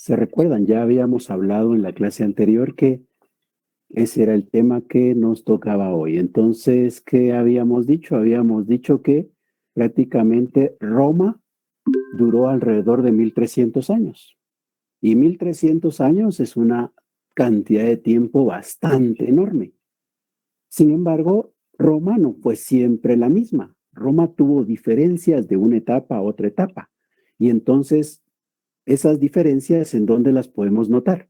Se recuerdan, ya habíamos hablado en la clase anterior que ese era el tema que nos tocaba hoy. Entonces, ¿qué habíamos dicho? Habíamos dicho que prácticamente Roma duró alrededor de 1300 años. Y 1300 años es una cantidad de tiempo bastante enorme. Sin embargo, Roma no fue siempre la misma. Roma tuvo diferencias de una etapa a otra etapa. Y entonces, esas diferencias, ¿en dónde las podemos notar?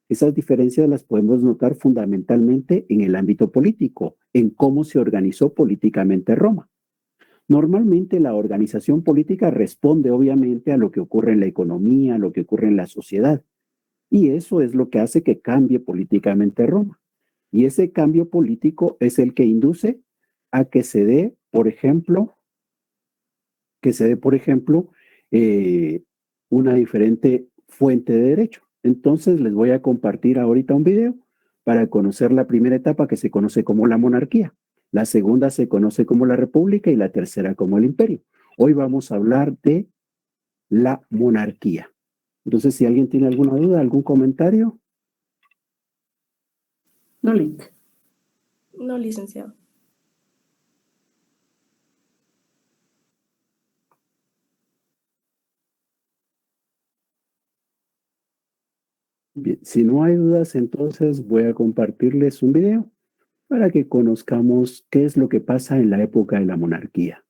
Esas diferencias las podemos notar fundamentalmente en el ámbito político, en cómo se organizó políticamente Roma. Normalmente la organización política responde obviamente a lo que ocurre en la economía, a lo que ocurre en la sociedad. Y eso es lo que hace que cambie políticamente Roma. Y ese cambio político es el que induce a que se dé, por ejemplo, eh, una diferente fuente de derecho. Entonces les voy a compartir ahorita un video para conocer la primera etapa que se conoce como la monarquía. La segunda se conoce como la república y la tercera como el imperio. Hoy vamos a hablar de la monarquía. Entonces, si alguien tiene alguna duda, algún comentario. No, Lic. No, licenciado. Bien, si no hay dudas, entonces voy a compartirles un video para que conozcamos qué es lo que pasa en la época de la monarquía.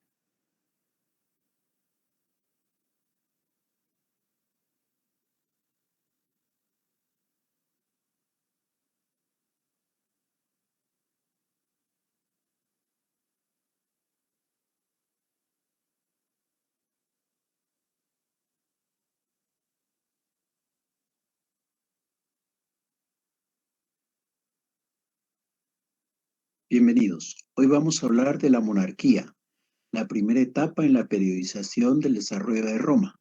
Bienvenidos. Hoy vamos a hablar de la monarquía, la primera etapa en la periodización del desarrollo de Roma.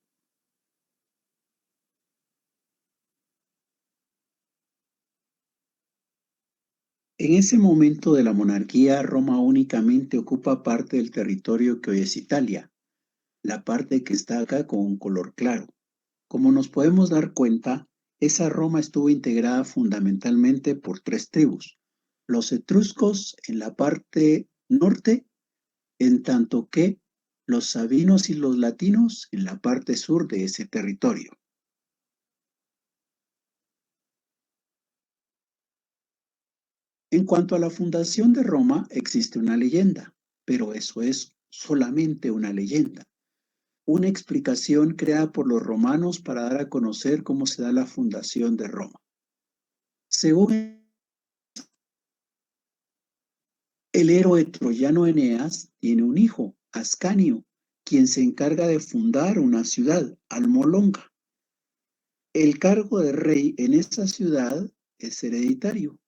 En ese momento de la monarquía, Roma únicamente ocupa parte del territorio que hoy es Italia, la parte que está acá con un color claro. Como nos podemos dar cuenta, esa Roma estuvo integrada fundamentalmente por tres tribus: los etruscos en la parte norte, en tanto que los sabinos y los latinos en la parte sur de ese territorio. En cuanto a la fundación de Roma, existe una leyenda, pero eso es solamente una leyenda, una explicación creada por los romanos para dar a conocer cómo se da la fundación de Roma. Según el héroe troyano Eneas, tiene un hijo, Ascanio, quien se encarga de fundar una ciudad, Almolonga. El cargo de rey en esa ciudad es hereditario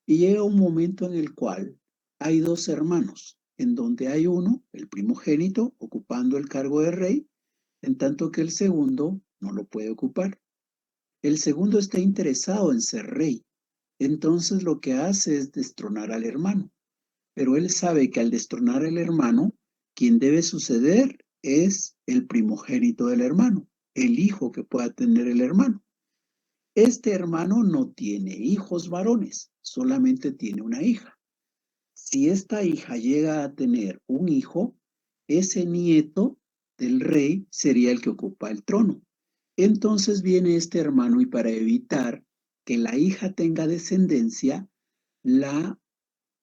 y llega un momento en el cual hay dos hermanos, en donde hay uno, el primogénito, ocupando el cargo de rey, en tanto que el segundo no lo puede ocupar. El segundo está interesado en ser rey, entonces lo que hace es destronar al hermano, pero él sabe que al destronar al hermano, quien debe suceder es el primogénito del hermano, el hijo que pueda tener el hermano. Este hermano no tiene hijos varones, solamente tiene una hija. Si esta hija llega a tener un hijo, ese nieto del rey sería el que ocupa el trono. Entonces viene este hermano y para evitar que la hija tenga descendencia, la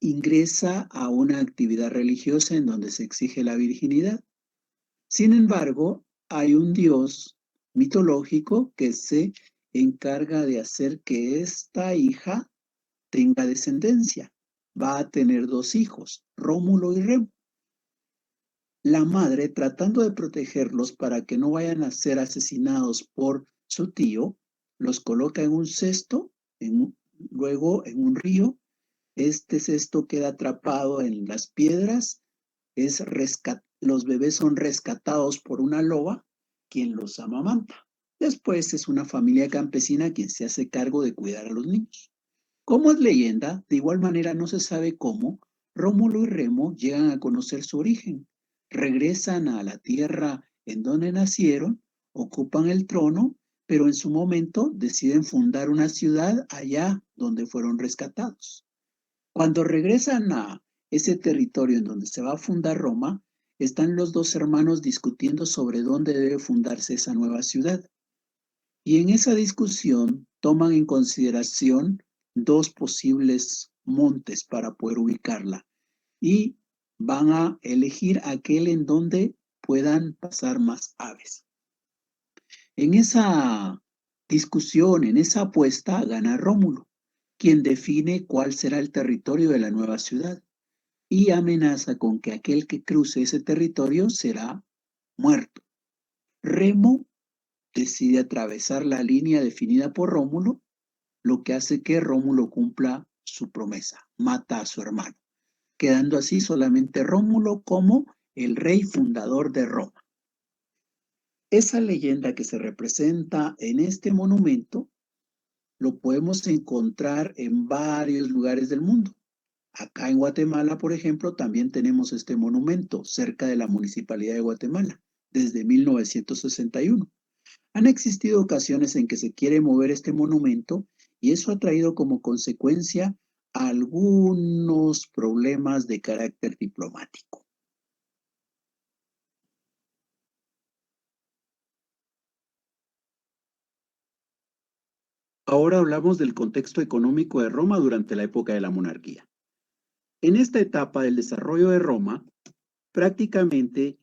ingresa a una actividad religiosa en donde se exige la virginidad. Sin embargo, hay un dios mitológico que se encarga de hacer que esta hija tenga descendencia. Va a tener dos hijos, Rómulo y Remo. La madre, tratando de protegerlos para que no vayan a ser asesinados por su tío, los coloca en un cesto, luego en un río. Este cesto queda atrapado en las piedras. Los bebés son rescatados por una loba, quien los amamanta. Después es una familia campesina quien se hace cargo de cuidar a los niños. Como es leyenda, de igual manera no se sabe cómo, Rómulo y Remo llegan a conocer su origen, regresan a la tierra en donde nacieron, ocupan el trono, pero en su momento deciden fundar una ciudad allá donde fueron rescatados. Cuando regresan a ese territorio en donde se va a fundar Roma, están los dos hermanos discutiendo sobre dónde debe fundarse esa nueva ciudad. Y en esa discusión toman en consideración dos posibles montes para poder ubicarla y van a elegir aquel en donde puedan pasar más aves. En esa discusión, en esa apuesta, gana Rómulo, quien define cuál será el territorio de la nueva ciudad y amenaza con que aquel que cruce ese territorio será muerto. Remo decide atravesar la línea definida por Rómulo, lo que hace que Rómulo cumpla su promesa, mata a su hermano, quedando así solamente Rómulo como el rey fundador de Roma. Esa leyenda que se representa en este monumento lo podemos encontrar en varios lugares del mundo. Acá en Guatemala, por ejemplo, también tenemos este monumento cerca de la Municipalidad de Guatemala, desde 1961. Han existido ocasiones en que se quiere mover este monumento y eso ha traído como consecuencia algunos problemas de carácter diplomático. Ahora hablamos del contexto económico de Roma durante la época de la monarquía. En esta etapa del desarrollo de Roma, prácticamente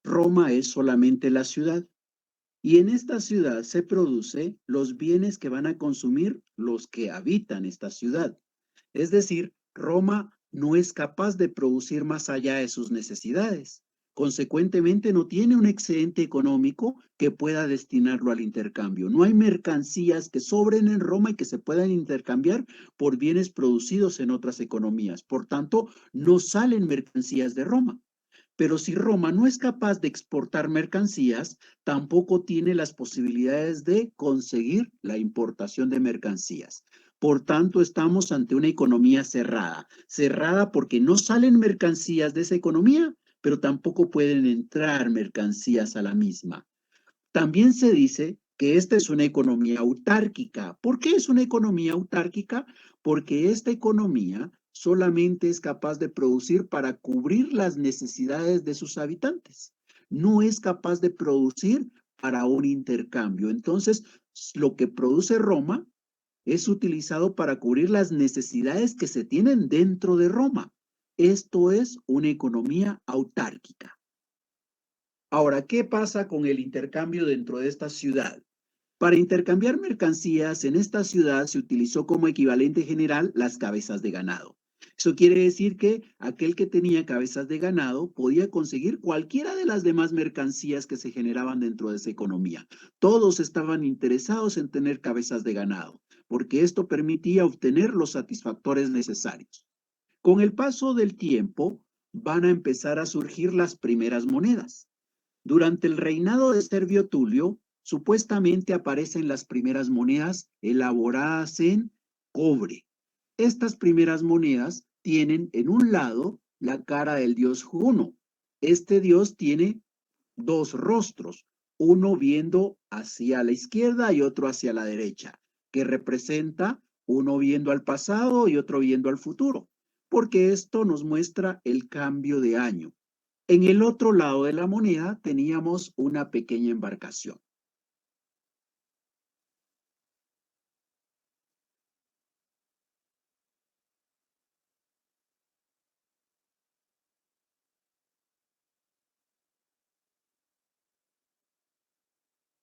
Roma es solamente la ciudad. Y en esta ciudad se producen los bienes que van a consumir los que habitan esta ciudad. Es decir, Roma no es capaz de producir más allá de sus necesidades. Consecuentemente, no tiene un excedente económico que pueda destinarlo al intercambio. No hay mercancías que sobren en Roma y que se puedan intercambiar por bienes producidos en otras economías. Por tanto, no salen mercancías de Roma. Pero si Roma no es capaz de exportar mercancías, tampoco tiene las posibilidades de conseguir la importación de mercancías. Por tanto, estamos ante una economía cerrada. Cerrada porque no salen mercancías de esa economía, pero tampoco pueden entrar mercancías a la misma. También se dice que esta es una economía autárquica. ¿Por qué es una economía autárquica? Porque esta economía solamente es capaz de producir para cubrir las necesidades de sus habitantes. No es capaz de producir para un intercambio. Entonces, lo que produce Roma es utilizado para cubrir las necesidades que se tienen dentro de Roma. Esto es una economía autárquica. Ahora, ¿qué pasa con el intercambio dentro de esta ciudad? Para intercambiar mercancías en esta ciudad se utilizó como equivalente general las cabezas de ganado. Eso quiere decir que aquel que tenía cabezas de ganado podía conseguir cualquiera de las demás mercancías que se generaban dentro de esa economía. Todos estaban interesados en tener cabezas de ganado, porque esto permitía obtener los satisfactores necesarios. Con el paso del tiempo, van a empezar a surgir las primeras monedas. Durante el reinado de Servio Tulio, supuestamente aparecen las primeras monedas elaboradas en cobre. Estas primeras monedas tienen en un lado la cara del dios Juno. Este dios tiene dos rostros, uno viendo hacia la izquierda y otro hacia la derecha, que representa uno viendo al pasado y otro viendo al futuro, porque esto nos muestra el cambio de año. En el otro lado de la moneda teníamos una pequeña embarcación.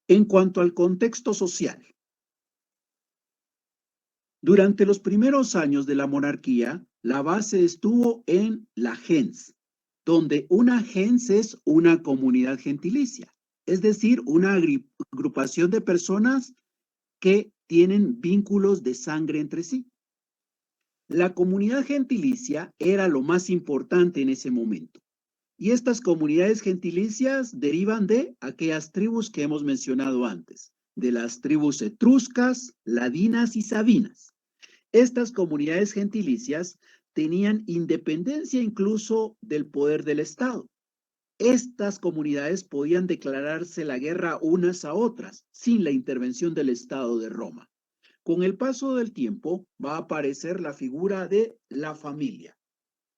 En cuanto al contexto social, durante los primeros años de la monarquía, la base estuvo en la gens, donde una gens es una comunidad gentilicia, es decir, una agrupación de personas que tienen vínculos de sangre entre sí. La comunidad gentilicia era lo más importante en ese momento. Y estas comunidades gentilicias derivan de aquellas tribus que hemos mencionado antes, de las tribus etruscas, ladinas y sabinas. Estas comunidades gentilicias tenían independencia incluso del poder del Estado. Estas comunidades podían declararse la guerra unas a otras sin la intervención del Estado de Roma. Con el paso del tiempo va a aparecer la figura de la familia.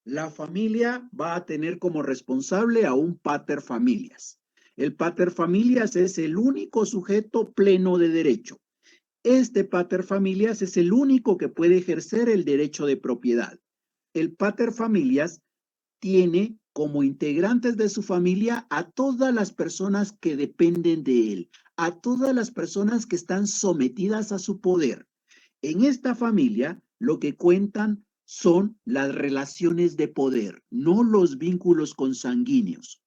La familia va a tener como responsable a un pater familias. El pater familias es el único sujeto pleno de derecho. Este pater familias es el único que puede ejercer el derecho de propiedad. El pater familias tiene como integrantes de su familia a todas las personas que dependen de él, a todas las personas que están sometidas a su poder. En esta familia lo que cuentan son las relaciones de poder, no los vínculos consanguíneos.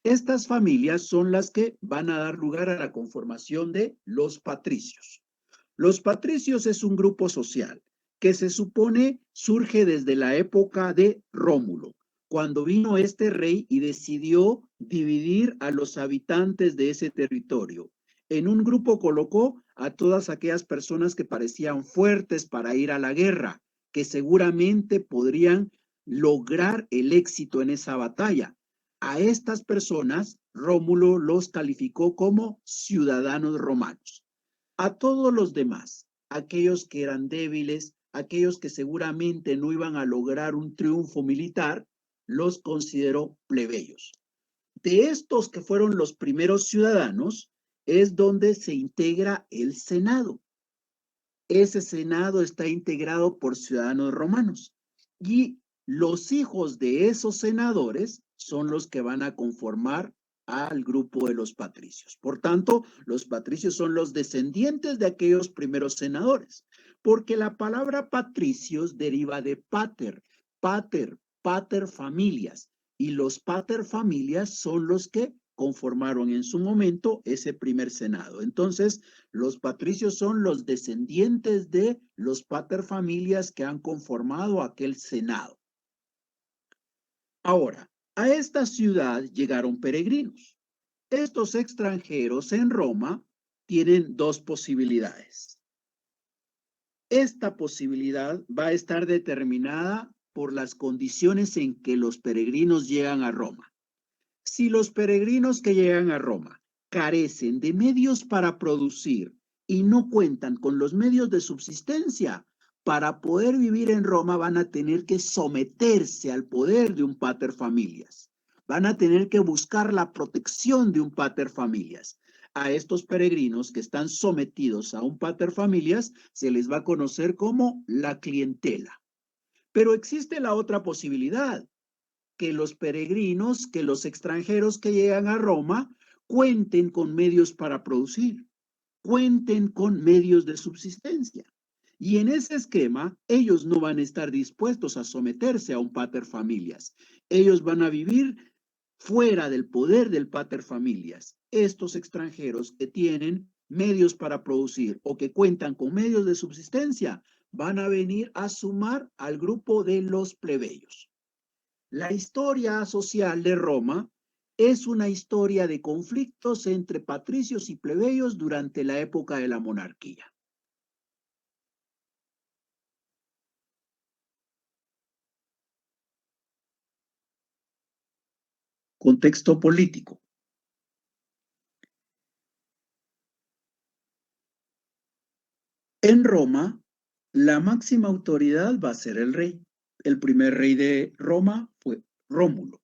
Estas familias son las que van a dar lugar a la conformación de los patricios. Los patricios es un grupo social que se supone surge desde la época de Rómulo, cuando vino este rey y decidió dividir a los habitantes de ese territorio. En un grupo colocó a todas aquellas personas que parecían fuertes para ir a la guerra, que seguramente podrían lograr el éxito en esa batalla. A estas personas, Rómulo los calificó como ciudadanos romanos. A todos los demás, aquellos que eran débiles, aquellos que seguramente no iban a lograr un triunfo militar, los consideró plebeyos. De estos que fueron los primeros ciudadanos, es donde se integra el Senado. Ese Senado está integrado por ciudadanos romanos y los hijos de esos senadores son los que van a conformar al grupo de los patricios. Por tanto, los patricios son los descendientes de aquellos primeros senadores, porque la palabra patricios deriva de pater, pater familias, y los pater familias son los que conformaron en su momento ese primer senado. Entonces, los patricios son los descendientes de los paterfamilias que han conformado aquel senado. Ahora, a esta ciudad llegaron peregrinos. Estos extranjeros en Roma tienen dos posibilidades. Esta posibilidad va a estar determinada por las condiciones en que los peregrinos llegan a Roma. Si los peregrinos que llegan a Roma carecen de medios para producir y no cuentan con los medios de subsistencia, para poder vivir en Roma van a tener que someterse al poder de un pater familias. Van a tener que buscar la protección de un pater familias. A estos peregrinos que están sometidos a un pater familias se les va a conocer como la clientela. Pero existe la otra posibilidad, que los peregrinos, que los extranjeros que llegan a Roma cuenten con medios para producir, cuenten con medios de subsistencia. Y en ese esquema, ellos no van a estar dispuestos a someterse a un pater familias. Ellos van a vivir fuera del poder del pater familias. Estos extranjeros que tienen medios para producir o que cuentan con medios de subsistencia van a venir a sumar al grupo de los plebeyos. La historia social de Roma es una historia de conflictos entre patricios y plebeyos durante la época de la monarquía. Contexto político. En Roma, la máxima autoridad va a ser el rey. El primer rey de Roma fue Rómulo.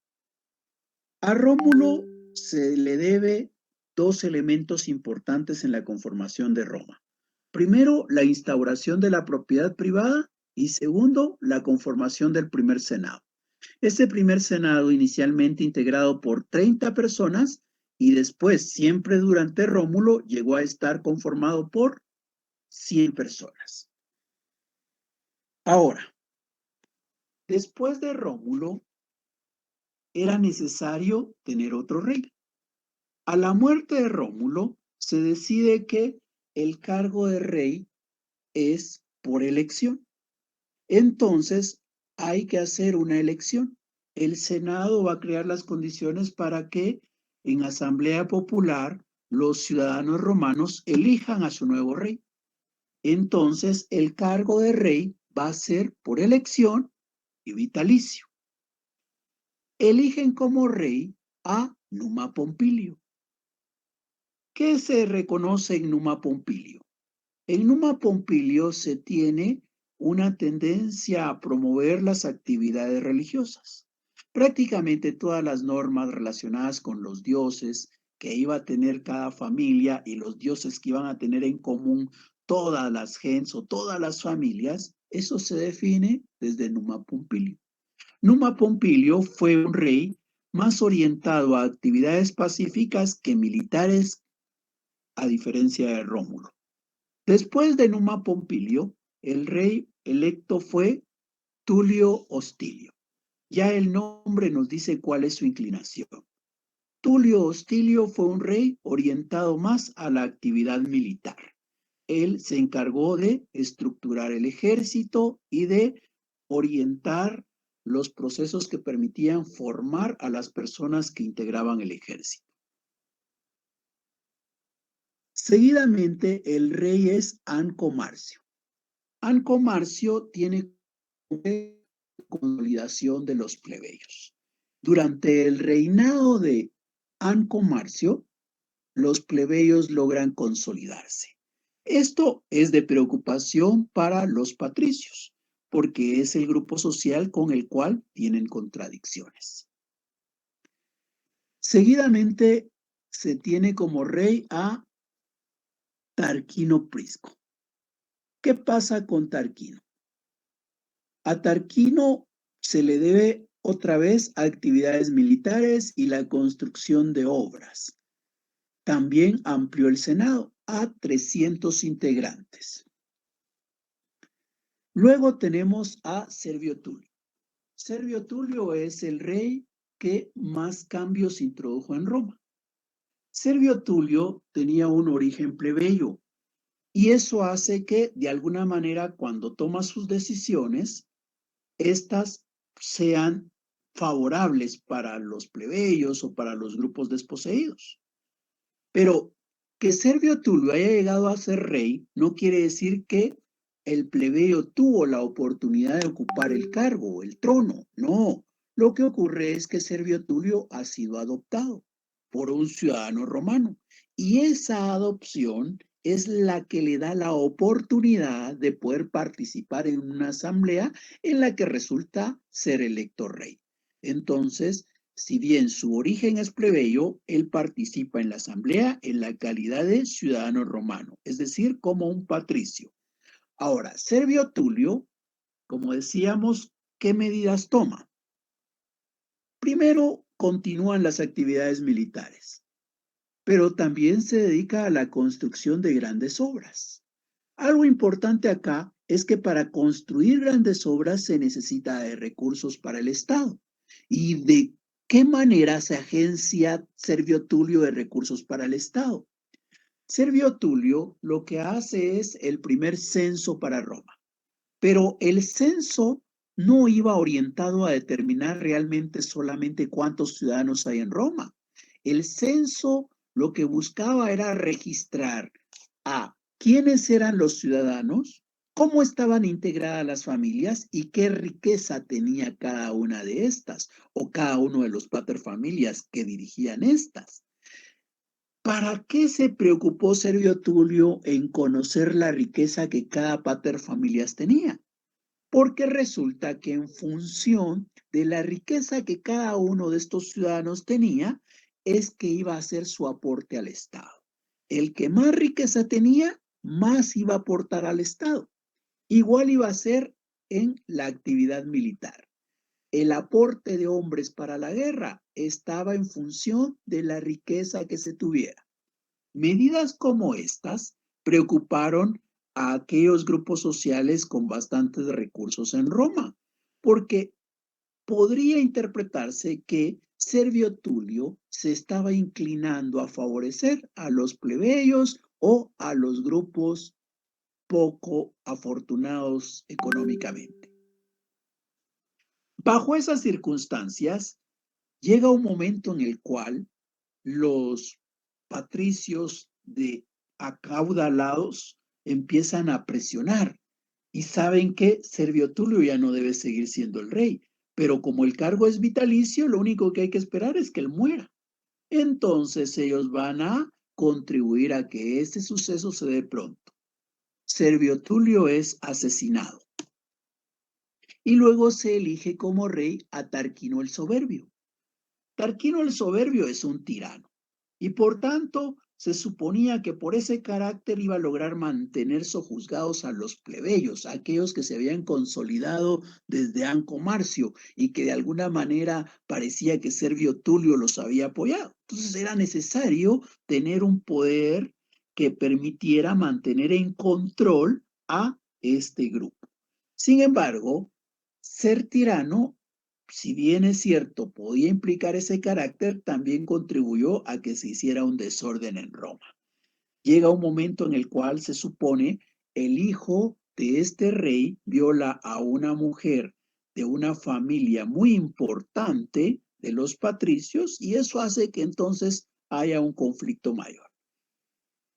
A Rómulo se le debe dos elementos importantes en la conformación de Roma. Primero, la instauración de la propiedad privada y segundo, la conformación del primer senado. Este primer senado, inicialmente integrado por 30 personas y después, siempre durante Rómulo, llegó a estar conformado por 100 personas. Ahora, después de Rómulo, era necesario tener otro rey. A la muerte de Rómulo, se decide que el cargo de rey es por elección. Entonces, hay que hacer una elección. El Senado va a crear las condiciones para que en asamblea popular los ciudadanos romanos elijan a su nuevo rey. Entonces, el cargo de rey va a ser por elección y vitalicio. Eligen como rey a Numa Pompilio. ¿Qué se reconoce en Numa Pompilio? En Numa Pompilio se tiene una tendencia a promover las actividades religiosas. Prácticamente todas las normas relacionadas con los dioses que iba a tener cada familia y los dioses que iban a tener en común todas las gentes o todas las familias, eso se define desde Numa Pompilio. Numa Pompilio fue un rey más orientado a actividades pacíficas que militares, a diferencia de Rómulo. Después de Numa Pompilio, el rey electo fue Tulio Hostilio. Ya el nombre nos dice cuál es su inclinación. Tulio Hostilio fue un rey orientado más a la actividad militar. Él se encargó de estructurar el ejército y de orientar los procesos que permitían formar a las personas que integraban el ejército. Seguidamente, el rey es Anco Marcio. Anco Marcio tiene consolidación de los plebeyos. Durante el reinado de Anco Marcio, los plebeyos logran consolidarse. Esto es de preocupación para los patricios, porque es el grupo social con el cual tienen contradicciones. Seguidamente se tiene como rey a Tarquino Prisco. ¿Qué pasa con Tarquino? A Tarquino se le debe otra vez actividades militares y la construcción de obras. También amplió el Senado a 300 integrantes. Luego tenemos a Servio Tulio. Servio Tulio es el rey que más cambios introdujo en Roma. Servio Tulio tenía un origen plebeyo y eso hace que, de alguna manera, cuando toma sus decisiones, estas sean favorables para los plebeyos o para los grupos desposeídos. Pero que Servio Tulio haya llegado a ser rey no quiere decir que el plebeyo tuvo la oportunidad de ocupar el cargo, el trono. No, lo que ocurre es que Servio Tulio ha sido adoptado por un ciudadano romano y esa adopción es la que le da la oportunidad de poder participar en una asamblea en la que resulta ser electo rey. Entonces, si bien su origen es plebeyo, él participa en la asamblea en la calidad de ciudadano romano, es decir, como un patricio. Ahora, Servio Tulio, como decíamos, ¿qué medidas toma? Primero, continúan las actividades militares, pero también se dedica a la construcción de grandes obras. Algo importante acá es que para construir grandes obras se necesita de recursos para el Estado. ¿Y de qué manera se agencia Servio Tulio de recursos para el Estado? Servio Tulio lo que hace es el primer censo para Roma, pero el censo no iba orientado a determinar realmente solamente cuántos ciudadanos hay en Roma. El censo lo que buscaba era registrar a quiénes eran los ciudadanos, cómo estaban integradas las familias y qué riqueza tenía cada una de estas o cada uno de los paterfamilias que dirigían estas. ¿Para qué se preocupó Servio Tulio en conocer la riqueza que cada paterfamilias tenía? Porque resulta que en función de la riqueza que cada uno de estos ciudadanos tenía, es que iba a hacer su aporte al Estado. El que más riqueza tenía, más iba a aportar al Estado. Igual iba a ser en la actividad militar. El aporte de hombres para la guerra estaba en función de la riqueza que se tuviera. Medidas como estas preocuparon a aquellos grupos sociales con bastantes recursos en Roma, porque podría interpretarse que Servio Tulio se estaba inclinando a favorecer a los plebeyos o a los grupos poco afortunados económicamente. Bajo esas circunstancias, llega un momento en el cual los patricios de acaudalados empiezan a presionar y saben que Servio Tulio ya no debe seguir siendo el rey, pero como el cargo es vitalicio, lo único que hay que esperar es que él muera. entonces ellos van a contribuir a que este suceso se dé pronto. Servio Tulio es asesinado. Y luego se elige como rey a Tarquino el Soberbio. Tarquino el Soberbio es un tirano y por tanto se suponía que por ese carácter iba a lograr mantener sojuzgados a los plebeyos, aquellos que se habían consolidado desde Anco Marcio y que de alguna manera parecía que Servio Tulio los había apoyado. Entonces era necesario tener un poder que permitiera mantener en control a este grupo. Sin embargo, ser tirano, si bien es cierto, podía implicar ese carácter, también contribuyó a que se hiciera un desorden en Roma. Llega un momento en el cual se supone el hijo de este rey viola a una mujer de una familia muy importante de los patricios y eso hace que entonces haya un conflicto mayor.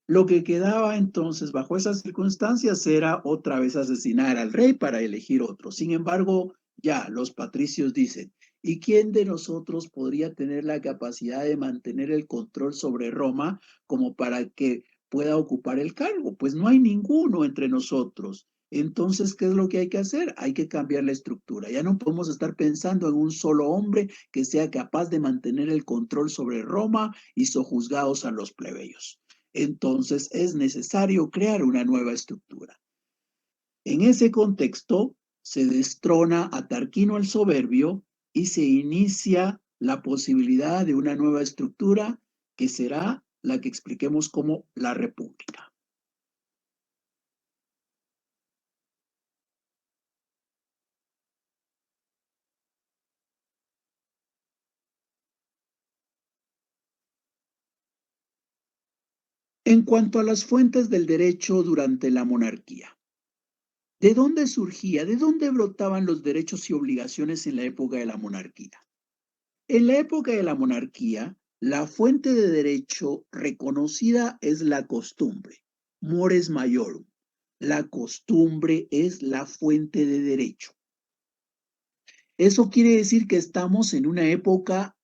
Lo que quedaba entonces bajo esas circunstancias era otra vez asesinar al rey para elegir otro. Sin embargo, ya los patricios dicen, ¿y quién de nosotros podría tener la capacidad de mantener el control sobre Roma como para que pueda ocupar el cargo? Pues no hay ninguno entre nosotros. Entonces, ¿qué es lo que hay que hacer? Hay que cambiar la estructura. Ya no podemos estar pensando en un solo hombre que sea capaz de mantener el control sobre Roma y sojuzgados a los plebeyos. Entonces es necesario crear una nueva estructura. En ese contexto se destrona a Tarquino el Soberbio y se inicia la posibilidad de una nueva estructura que será la que expliquemos como la República. En cuanto a las fuentes del derecho durante la monarquía, ¿de dónde surgía, de dónde brotaban los derechos y obligaciones en la época de la monarquía? En la época de la monarquía, la fuente de derecho reconocida es la costumbre, mores maiorum. La costumbre es la fuente de derecho. Eso quiere decir que estamos en una época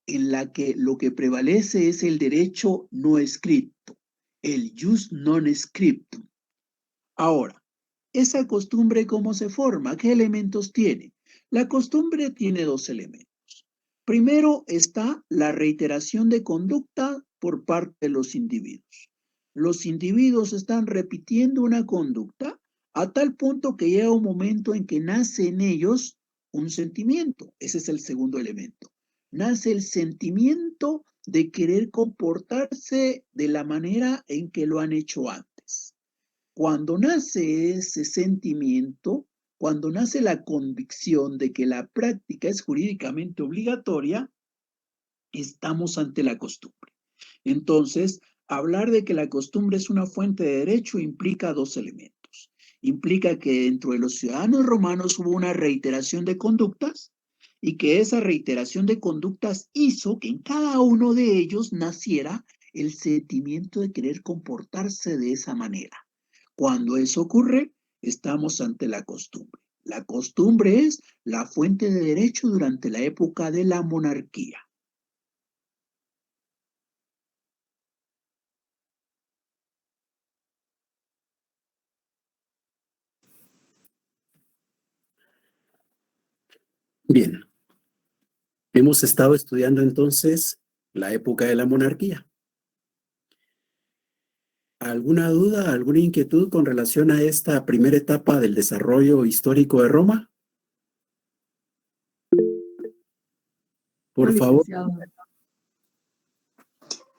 en la que lo que prevalece es el derecho no escrito, el jus non scriptum. Ahora, ¿esa costumbre cómo se forma? ¿Qué elementos tiene? La costumbre tiene dos elementos. Primero está la reiteración de conducta por parte de los individuos. Los individuos están repitiendo una conducta a tal punto que llega un momento en que nace en ellos un sentimiento. Ese es el segundo elemento. Nace el sentimiento de querer comportarse de la manera en que lo han hecho antes. Cuando nace ese sentimiento, cuando nace la convicción de que la práctica es jurídicamente obligatoria, estamos ante la costumbre. Entonces, hablar de que la costumbre es una fuente de derecho implica dos elementos. Implica que dentro de los ciudadanos romanos hubo una reiteración de conductas y que esa reiteración de conductas hizo que en cada uno de ellos naciera el sentimiento de querer comportarse de esa manera. Cuando eso ocurre, estamos ante la costumbre. La costumbre es la fuente de derecho durante la época de la monarquía. Bien, hemos estado estudiando entonces la época de la monarquía. ¿Alguna duda, alguna inquietud con relación a esta primera etapa del desarrollo histórico de Roma? Por favor.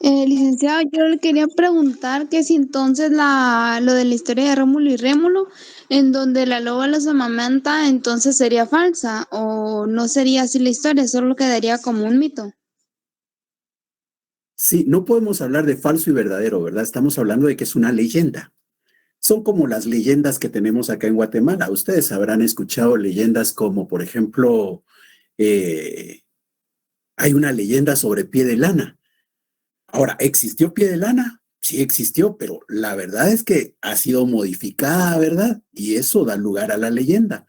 Licenciado, yo le quería preguntar que si entonces lo de la historia de Rómulo y Rémulo, en donde la loba los amamanta, entonces sería falsa o no sería así la historia, solo quedaría como un mito. Sí, no podemos hablar de falso y verdadero, ¿verdad? Estamos hablando de que es una leyenda. Son como las leyendas que tenemos acá en Guatemala. Ustedes habrán escuchado leyendas como, por ejemplo, hay una leyenda sobre Pie de Lana. Ahora, ¿existió Pie de Lana? Sí existió, pero la verdad es que ha sido modificada, ¿verdad? Y eso da lugar a la leyenda.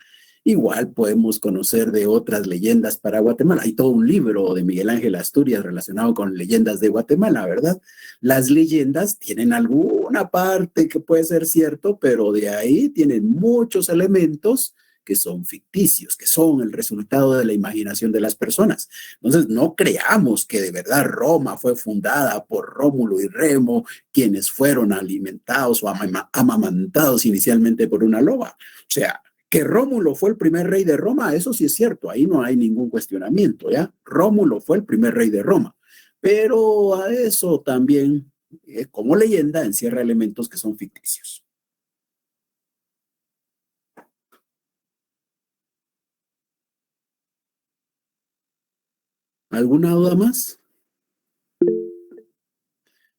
Igual podemos conocer de otras leyendas para Guatemala. Hay todo un libro de Miguel Ángel Asturias relacionado con leyendas de Guatemala, ¿verdad? Las leyendas tienen alguna parte que puede ser cierto, pero de ahí tienen muchos elementos que son ficticios, que son el resultado de la imaginación de las personas. Entonces, no creamos que de verdad Roma fue fundada por Rómulo y Remo, quienes fueron alimentados o amamantados inicialmente por una loba. O sea, que Rómulo fue el primer rey de Roma, eso sí es cierto, ahí no hay ningún cuestionamiento, ¿ya? Rómulo fue el primer rey de Roma, pero a eso también, como leyenda, encierra elementos que son ficticios. ¿Alguna duda más?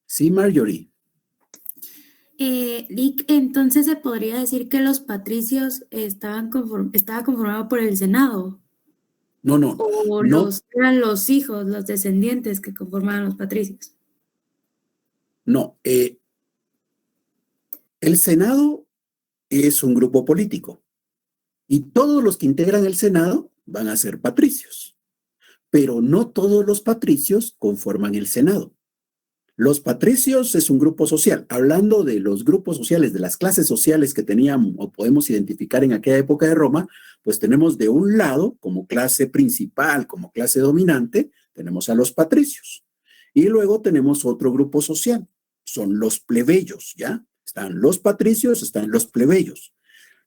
Sí, Marjorie. Lick, entonces se podría decir que los patricios estaba conformado por el Senado. No. O no, eran los hijos, los descendientes que conformaban los patricios. No. El Senado es un grupo político y todos los que integran el Senado van a ser patricios, pero no todos los patricios conforman el Senado. Los patricios es un grupo social. Hablando de los grupos sociales, de las clases sociales que teníamos o podemos identificar en aquella época de Roma, pues tenemos de un lado, como clase principal, como clase dominante, tenemos a los patricios. Y luego tenemos otro grupo social, son los plebeyos, ¿ya? Están los patricios, están los plebeyos.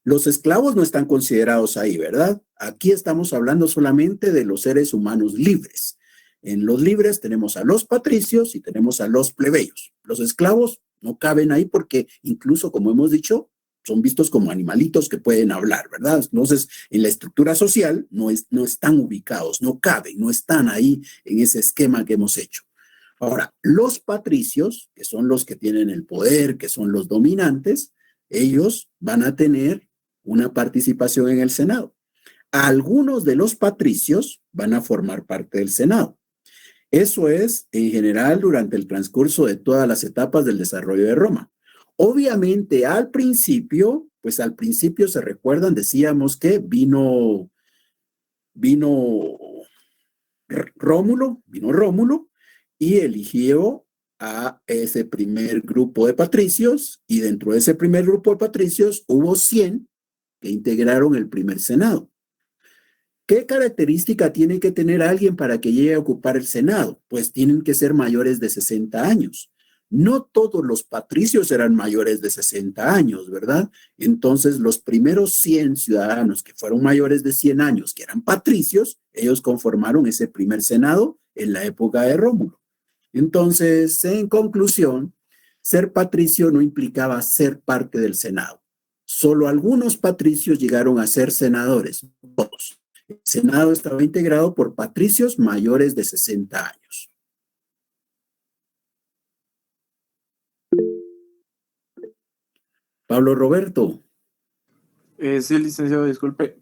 Los esclavos no están considerados ahí, ¿verdad? Aquí estamos hablando solamente de los seres humanos libres. En los libres tenemos a los patricios y tenemos a los plebeyos. Los esclavos no caben ahí porque incluso, como hemos dicho, son vistos como animalitos que pueden hablar, ¿verdad? Entonces, en la estructura social no están ubicados, no caben, no están ahí en ese esquema que hemos hecho. Ahora, los patricios, que son los que tienen el poder, que son los dominantes, ellos van a tener una participación en el Senado. Algunos de los patricios van a formar parte del Senado. Eso es, en general, durante el transcurso de todas las etapas del desarrollo de Roma. Obviamente, al principio se recuerdan, decíamos que vino Rómulo y eligió a ese primer grupo de patricios, y dentro de ese primer grupo de patricios hubo 100 que integraron el primer Senado. ¿Qué característica tiene que tener alguien para que llegue a ocupar el Senado? Pues tienen que ser mayores de 60 años. No todos los patricios eran mayores de 60 años, ¿verdad? Entonces, los primeros 100 ciudadanos que fueron mayores de 100 años, que eran patricios, ellos conformaron ese primer Senado en la época de Rómulo. Entonces, en conclusión, ser patricio no implicaba ser parte del Senado. Solo algunos patricios llegaron a ser senadores, todos. El Senado estaba integrado por patricios mayores de 60 años. Pablo Roberto. Sí, licenciado, disculpe.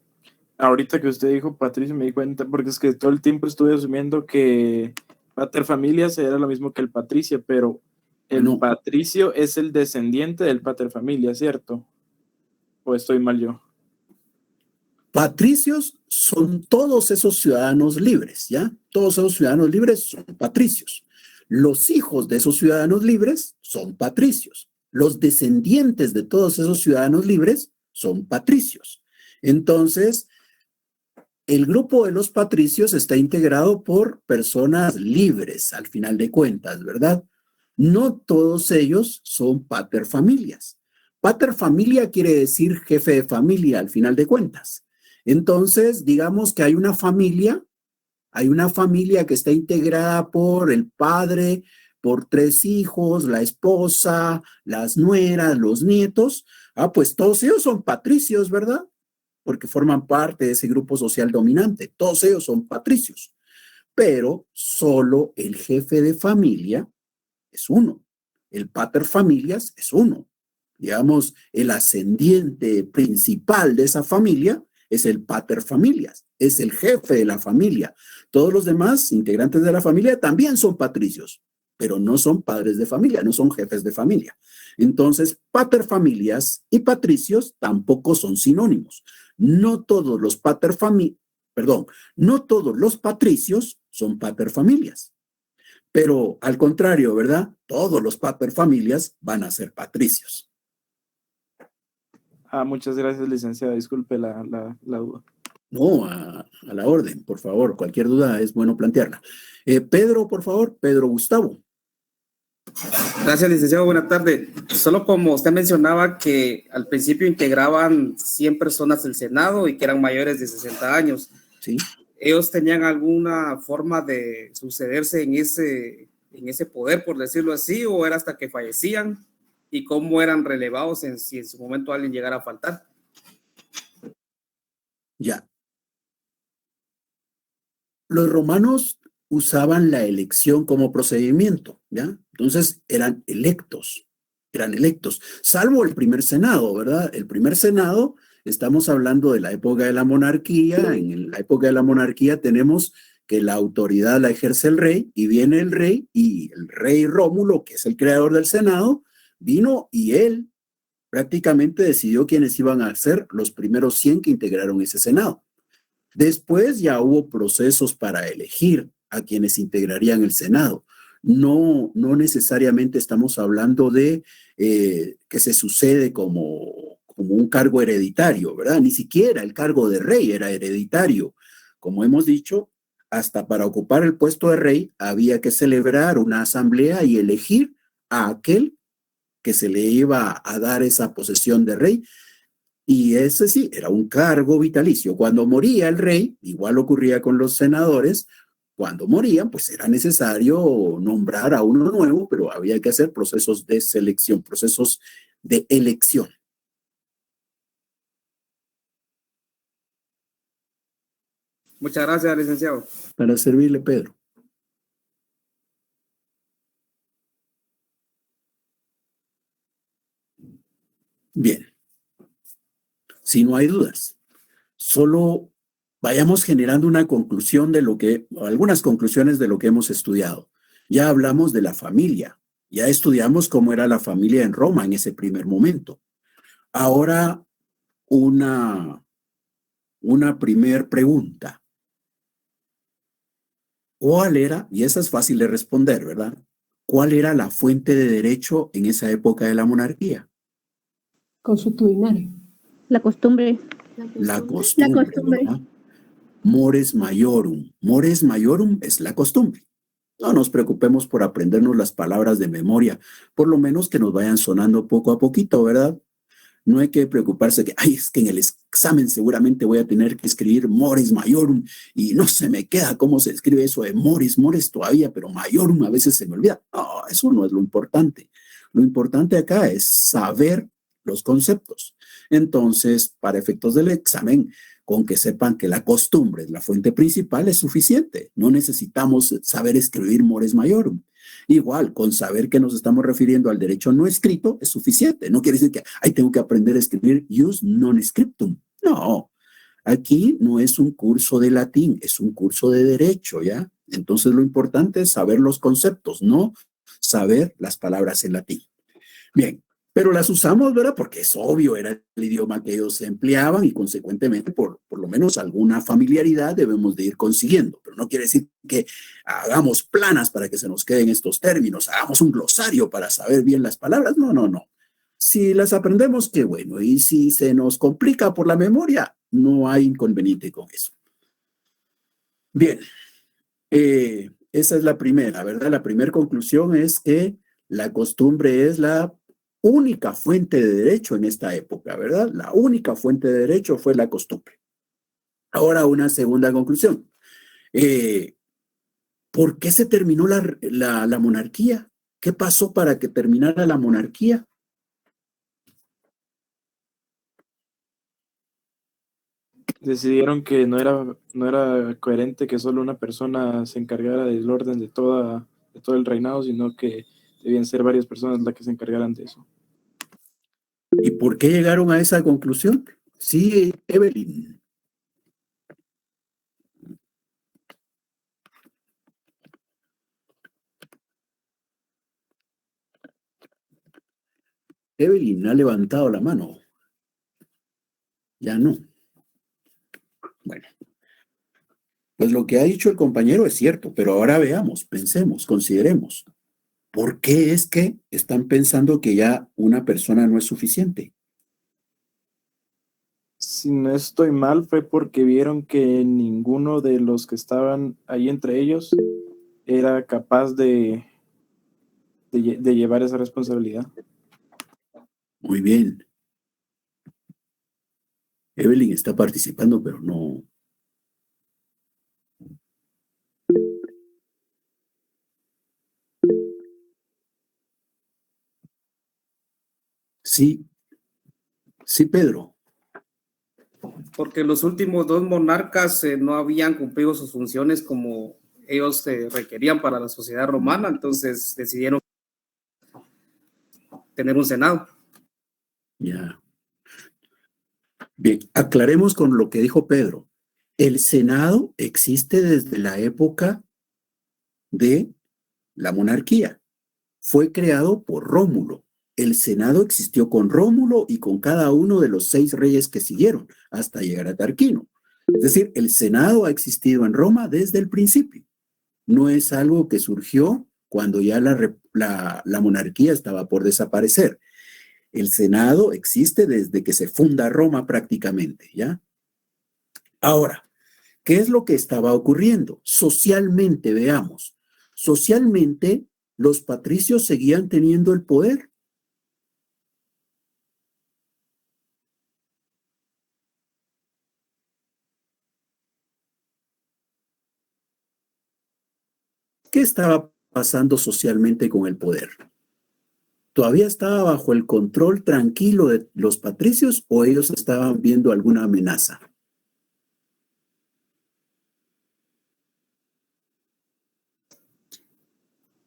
Ahorita que usted dijo patricio me di cuenta, porque es que todo el tiempo estuve asumiendo que paterfamilias era lo mismo que el patricio, pero el No. patricio es el descendiente del paterfamilia, ¿cierto? ¿O estoy mal yo? Patricios son todos esos ciudadanos libres, ¿ya? Todos esos ciudadanos libres son patricios. Los hijos de esos ciudadanos libres son patricios. Los descendientes de todos esos ciudadanos libres son patricios. Entonces, el grupo de los patricios está integrado por personas libres, al final de cuentas, ¿verdad? No todos ellos son paterfamilias. Paterfamilia quiere decir jefe de familia, al final de cuentas. Entonces, digamos que hay una familia que está integrada por el padre, por 3 hijos, la esposa, las nueras, los nietos. Pues todos ellos son patricios, ¿verdad? Porque forman parte de ese grupo social dominante. Todos ellos son patricios. Pero solo el jefe de familia es uno. El paterfamilias es uno. Digamos, el ascendiente principal de esa familia es el paterfamilias, es el jefe de la familia. Todos los demás integrantes de la familia también son patricios, pero no son padres de familia, no son jefes de familia. Entonces, paterfamilias y patricios tampoco son sinónimos. No todos los no todos los patricios son paterfamilias. Pero al contrario, ¿verdad? Todos los paterfamilias van a ser patricios. Muchas gracias, licenciado. Disculpe la duda. No, a la orden, por favor. Cualquier duda es bueno plantearla. Pedro, por favor. Pedro Gustavo. Gracias, licenciado. Buenas tardes. Solo como usted mencionaba que al principio integraban 100 personas del Senado y que eran mayores de 60 años. Sí. ¿Ellos tenían alguna forma de sucederse en ese poder, por decirlo así, o era hasta que fallecían? ¿Y cómo eran relevados si en su momento alguien llegara a faltar? Ya. Los romanos usaban la elección como procedimiento, ¿ya? Entonces eran electos, salvo el primer senado, ¿verdad? El primer senado, estamos hablando de la época de la monarquía. En la época de la monarquía tenemos que la autoridad la ejerce el rey, y viene el rey, y el rey Rómulo, que es el creador del senado, vino y él prácticamente decidió quiénes iban a ser los primeros 100 que integraron ese senado. Después ya hubo procesos para elegir a quienes integrarían el Senado. No necesariamente estamos hablando de que se sucede como un cargo hereditario, ¿verdad? Ni siquiera el cargo de rey era hereditario. Como hemos dicho, hasta para ocupar el puesto de rey había que celebrar una asamblea y elegir a aquel que se le iba a dar esa posesión de rey. Y ese sí, era un cargo vitalicio. Cuando moría el rey, igual ocurría con los senadores, cuando morían, pues era necesario nombrar a uno nuevo, pero había que hacer procesos de selección, procesos de elección. Muchas gracias, licenciado. Para servirle, Pedro. Bien. Si no hay dudas, solo vayamos generando una conclusión algunas conclusiones de lo que hemos estudiado. Ya hablamos de la familia, ya estudiamos cómo era la familia en Roma en ese primer momento. Ahora, una primer pregunta. ¿Cuál era, y esa es fácil de responder, ¿verdad? ¿Cuál era la fuente de derecho en esa época de la monarquía? Consuetudinario. La costumbre. La costumbre. ¿Verdad? Mores maiorum. Mores maiorum es la costumbre. No nos preocupemos por aprendernos las palabras de memoria, por lo menos que nos vayan sonando poco a poquito, ¿verdad? No hay que preocuparse que, es que en el examen seguramente voy a tener que escribir mores maiorum y no se me queda cómo se escribe eso de mores todavía, pero maiorum a veces se me olvida. No, eso no es lo importante. Lo importante acá es saber los conceptos. Entonces, para efectos del examen, con que sepan que la costumbre es la fuente principal es suficiente. No necesitamos saber escribir mores maiorum. Igual, con saber que nos estamos refiriendo al derecho no escrito es suficiente. No quiere decir que tengo que aprender a escribir jus non scriptum. No, aquí no es un curso de latín, es un curso de derecho, ¿ya? Entonces lo importante es saber los conceptos, no saber las palabras en latín. Bien, pero las usamos, ¿verdad? Porque es obvio, era el idioma que ellos empleaban y consecuentemente por lo menos alguna familiaridad debemos de ir consiguiendo. Pero no quiere decir que hagamos planas para que se nos queden estos términos, hagamos un glosario para saber bien las palabras. No. Si las aprendemos, qué bueno. Y si se nos complica por la memoria, no hay inconveniente con eso. Bien, esa es la primera, ¿verdad? La primera conclusión es que la costumbre es la única fuente de derecho en esta época, ¿verdad? La única fuente de derecho fue la costumbre. Ahora una segunda conclusión. ¿Por qué se terminó la monarquía? ¿Qué pasó para que terminara la monarquía? Decidieron que no era coherente que solo una persona se encargara del orden de todo el reinado, sino que debían ser varias personas las que se encargaran de eso. ¿Y por qué llegaron a esa conclusión? Sí, Evelyn. Evelyn ha levantado la mano. Ya no. Bueno, pues lo que ha dicho el compañero es cierto, pero ahora veamos, pensemos, consideremos. ¿Por qué es que están pensando que ya una persona no es suficiente? Si no estoy mal, fue porque vieron que ninguno de los que estaban ahí entre ellos era capaz de llevar esa responsabilidad. Muy bien. Evelyn está participando, pero no. Sí, sí, Pedro. Porque los últimos dos monarcas no habían cumplido sus funciones como ellos requerían para la sociedad romana, entonces decidieron tener un senado. Ya. Bien, aclaremos con lo que dijo Pedro. El Senado existe desde la época de la monarquía. Fue creado por Rómulo. El Senado existió con Rómulo y con cada uno de los 6 reyes que siguieron hasta llegar a Tarquino. Es decir, el Senado ha existido en Roma desde el principio. No es algo que surgió cuando ya la monarquía estaba por desaparecer. El Senado existe desde que se funda Roma prácticamente, ¿ya? Ahora, ¿qué es lo que estaba ocurriendo? Socialmente, veamos. Socialmente, los patricios seguían teniendo el poder. ¿Qué estaba pasando socialmente con el poder? ¿Todavía estaba bajo el control tranquilo de los patricios o ellos estaban viendo alguna amenaza?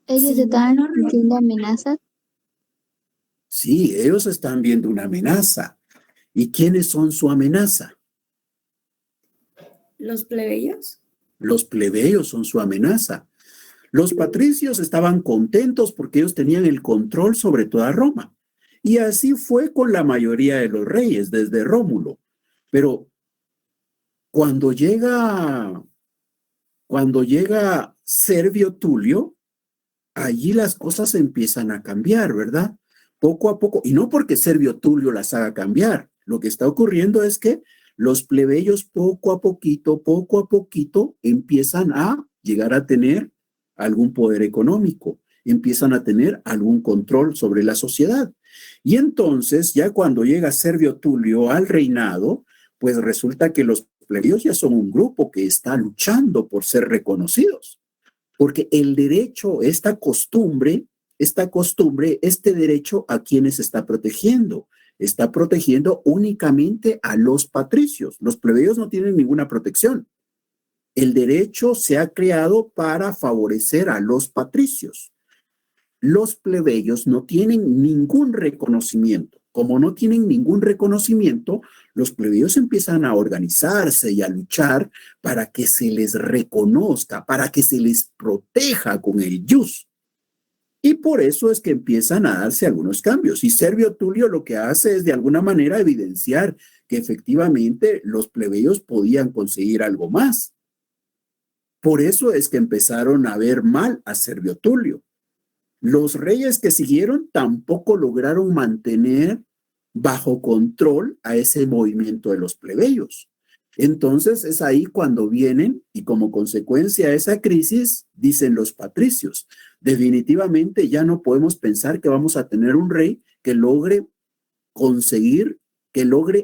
Ellos Sí, estaban recibiendo amenazas. Sí, ellos están viendo una amenaza. ¿Y quiénes son su amenaza? los plebeyos. Los plebeyos son su amenaza. Los patricios estaban contentos porque ellos tenían el control sobre toda Roma. Y así fue con la mayoría de los reyes, desde Rómulo. Pero cuando llega Servio Tulio, allí las cosas empiezan a cambiar, ¿verdad? Poco a poco, y no porque Servio Tulio las haga cambiar. Lo que está ocurriendo es que los plebeyos poco a poquito, empiezan a llegar a tener algún poder económico, empiezan a tener algún control sobre la sociedad. Y entonces, ya cuando llega Servio Tulio al reinado, pues resulta que los plebeyos ya son un grupo que está luchando por ser reconocidos. Porque el derecho, este derecho, ¿a quiénes está protegiendo? Está protegiendo únicamente a los patricios. Los plebeyos no tienen ninguna protección. El derecho se ha creado para favorecer a los patricios. Los plebeyos no tienen ningún reconocimiento. Como no tienen ningún reconocimiento, los plebeyos empiezan a organizarse y a luchar para que se les reconozca, para que se les proteja con el ius. Y por eso es que empiezan a darse algunos cambios. Y Servio Tulio lo que hace es de alguna manera evidenciar que efectivamente los plebeyos podían conseguir algo más. Por eso es que empezaron a ver mal a Servio Tulio. Los reyes que siguieron tampoco lograron mantener bajo control a ese movimiento de los plebeyos. Entonces es ahí cuando vienen y como consecuencia de esa crisis, dicen los patricios, definitivamente ya no podemos pensar que vamos a tener un rey que logre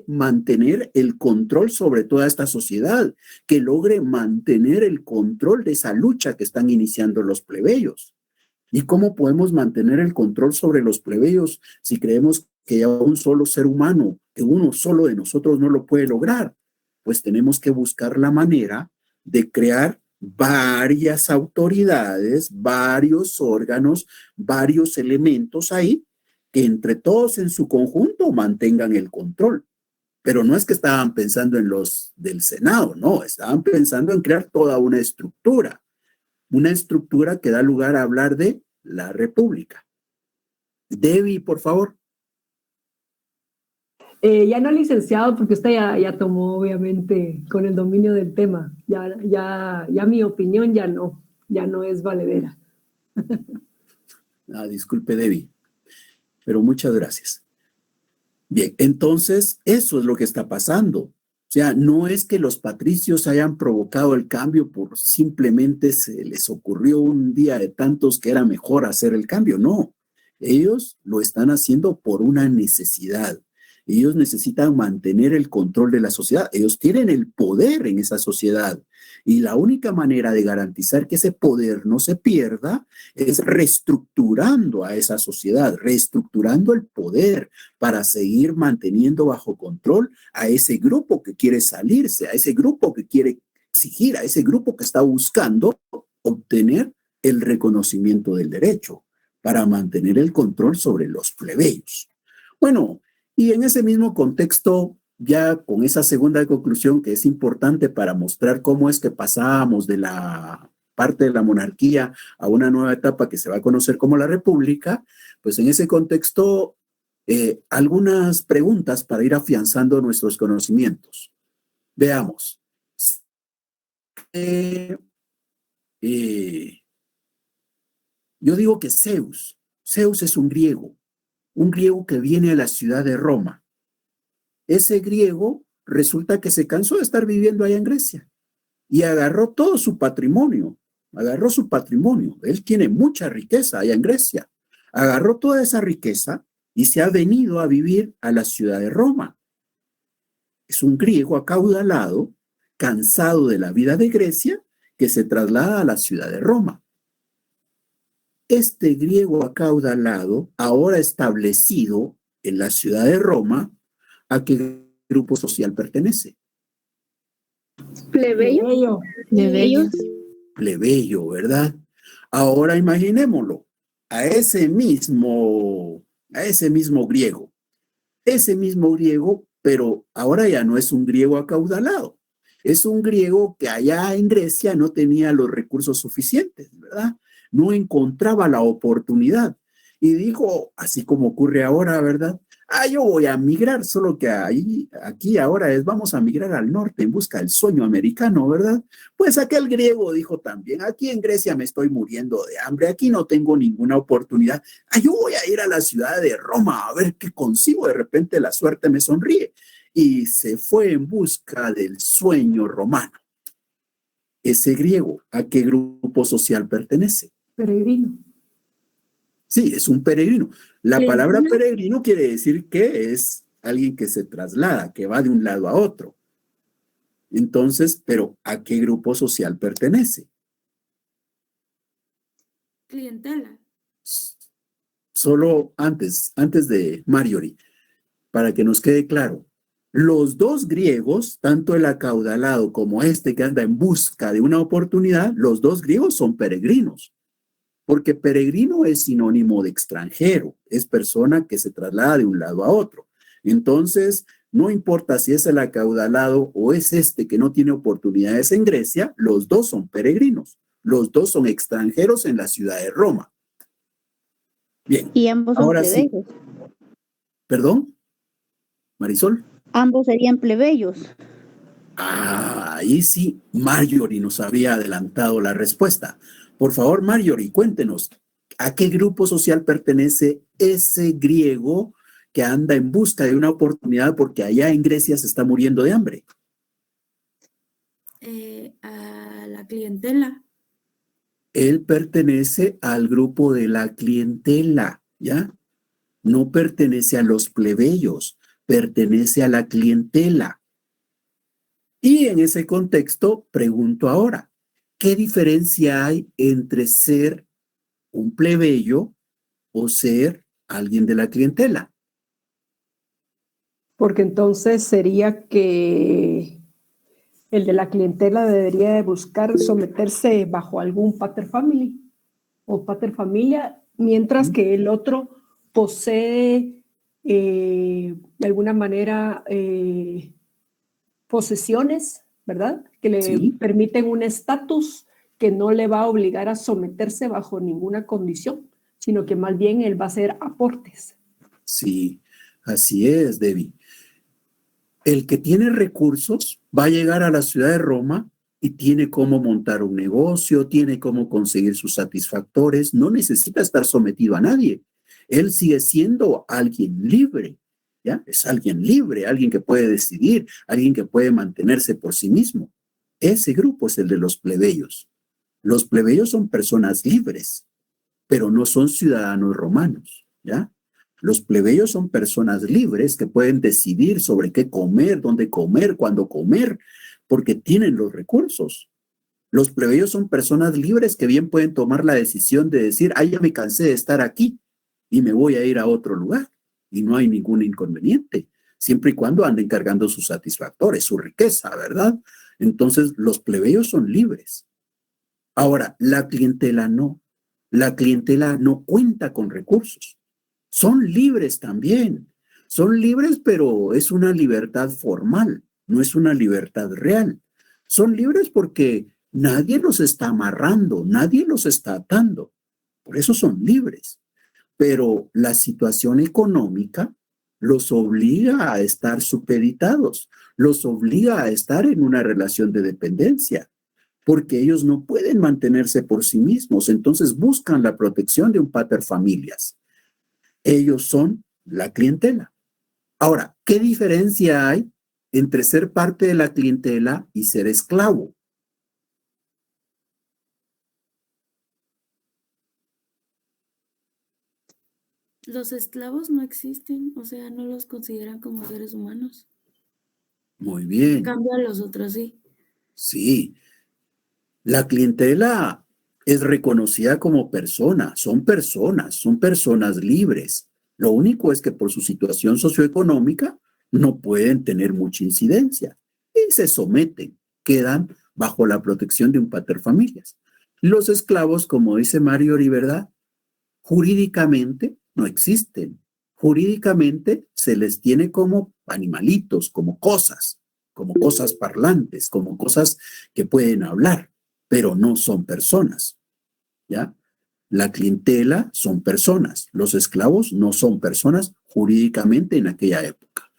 mantener el control sobre toda esta sociedad, que logre mantener el control de esa lucha que están iniciando los plebeyos. ¿Y cómo podemos mantener el control sobre los plebeyos si creemos que ya un solo ser humano, que uno solo de nosotros no lo puede lograr? Pues tenemos que buscar la manera de crear varias autoridades, varios órganos, varios elementos ahí, que entre todos en su conjunto mantengan el control. Pero no es que estaban pensando en los del Senado, no, estaban pensando en crear toda una estructura que da lugar a hablar de la República. Debbie, por favor. Ya no licenciado, porque usted ya tomó, obviamente, con el dominio del tema. Ya mi opinión ya no es valedera. Disculpe, Debbie, pero muchas gracias. Bien, entonces eso es lo que está pasando. O sea, no es que los patricios hayan provocado el cambio por simplemente se les ocurrió un día de tantos que era mejor hacer el cambio. No, ellos lo están haciendo por una necesidad. Ellos necesitan mantener el control de la sociedad. Ellos tienen el poder en esa sociedad. Y la única manera de garantizar que ese poder no se pierda es reestructurando a esa sociedad, reestructurando el poder para seguir manteniendo bajo control a ese grupo que quiere salirse, a ese grupo que quiere exigir, a ese grupo que está buscando obtener el reconocimiento del derecho para mantener el control sobre los plebeyos. Bueno, y en ese mismo contexto, ya con esa segunda conclusión que es importante para mostrar cómo es que pasábamos de la parte de la monarquía a una nueva etapa que se va a conocer como la república, pues en ese contexto, algunas preguntas para ir afianzando nuestros conocimientos. Veamos. Yo digo que Zeus es un griego que viene a la ciudad de Roma. Ese griego resulta que se cansó de estar viviendo allá en Grecia y agarró todo su patrimonio, Él tiene mucha riqueza allá en Grecia. Agarró toda esa riqueza y se ha venido a vivir a la ciudad de Roma. Es un griego acaudalado, cansado de la vida de Grecia, que se traslada a la ciudad de Roma. Este griego acaudalado, ahora establecido en la ciudad de Roma, ¿a qué grupo social pertenece? Plebeyo. Plebeyo, ¿verdad? Ahora imaginémoslo, a ese mismo griego, pero ahora ya no es un griego acaudalado, es un griego que allá en Grecia no tenía los recursos suficientes, ¿verdad? No encontraba la oportunidad y dijo, así como ocurre ahora, ¿verdad? Yo voy a migrar, solo que aquí ahora vamos a migrar al norte en busca del sueño americano, ¿verdad? Pues aquel griego dijo también, aquí en Grecia me estoy muriendo de hambre, aquí no tengo ninguna oportunidad, yo voy a ir a la ciudad de Roma a ver qué consigo, de repente la suerte me sonríe. Y se fue en busca del sueño romano. Ese griego, ¿a qué grupo social pertenece? Peregrino. Sí, es un peregrino. La palabra peregrino quiere decir que es alguien que se traslada, que va de un lado a otro. Entonces, ¿pero a qué grupo social pertenece? Clientela. Solo antes de Marjorie, para que nos quede claro, los dos griegos, tanto el acaudalado como este que anda en busca de una oportunidad, los dos griegos son peregrinos. Porque peregrino es sinónimo de extranjero, es persona que se traslada de un lado a otro. Entonces, no importa si es el acaudalado o es este que no tiene oportunidades en Grecia, los dos son peregrinos, los dos son extranjeros en la ciudad de Roma. Bien. Y ambos son plebeyos. Sí. ¿Perdón? Marisol. Ambos serían plebeyos. Ahí sí, Marjorie nos había adelantado la respuesta. Por favor, Marjorie, cuéntenos, ¿a qué grupo social pertenece ese griego que anda en busca de una oportunidad porque allá en Grecia se está muriendo de hambre? A la clientela. Él pertenece al grupo de la clientela, ¿ya? No pertenece a los plebeyos, pertenece a la clientela. Y en ese contexto, pregunto ahora, ¿qué diferencia hay entre ser un plebeyo o ser alguien de la clientela? Porque entonces sería que el de la clientela debería de buscar someterse bajo algún pater family o pater familia, mientras que el otro posee de alguna manera posesiones, ¿verdad? Que le permiten un estatus que no le va a obligar a someterse bajo ninguna condición, sino que más bien él va a hacer aportes. Sí, así es, Debbie. El que tiene recursos va a llegar a la ciudad de Roma y tiene cómo montar un negocio, tiene cómo conseguir sus satisfactores, no necesita estar sometido a nadie. Él sigue siendo alguien libre, ¿ya? Es alguien libre, alguien que puede decidir, alguien que puede mantenerse por sí mismo. Ese grupo es el de los plebeyos. Los plebeyos son personas libres, pero no son ciudadanos romanos, ¿ya? Los plebeyos son personas libres que pueden decidir sobre qué comer, dónde comer, cuándo comer, porque tienen los recursos. Los plebeyos son personas libres que bien pueden tomar la decisión de decir, ay, ya me cansé de estar aquí y me voy a ir a otro lugar. Y no hay ningún inconveniente, siempre y cuando anden cargando sus satisfactores, su riqueza, ¿verdad? Entonces, los plebeyos son libres. Ahora, la clientela no. La clientela no cuenta con recursos. Son libres también. Son libres, pero es una libertad formal, no es una libertad real. Son libres porque nadie los está amarrando, nadie los está atando. Por eso son libres. Pero la situación económica los obliga a estar supeditados, los obliga a estar en una relación de dependencia, porque ellos no pueden mantenerse por sí mismos, entonces buscan la protección de un paterfamilias. Ellos son la clientela. Ahora, ¿qué diferencia hay entre ser parte de la clientela y ser esclavo? Los esclavos no existen, o sea, no los consideran como seres humanos. Muy En bien. cambio, a los otros sí. Sí, la clientela es reconocida como son personas libres. Lo único es que por su situación socioeconómica no pueden tener mucha incidencia y se someten, quedan bajo la protección de un paterfamilias. Los esclavos, como dice Mario ¿verdad? Jurídicamente no existen. Jurídicamente se les tiene como animalitos, como cosas parlantes, como cosas que pueden hablar, pero no son personas, ¿ya? La clientela son personas, los esclavos no son personas jurídicamente en aquella época.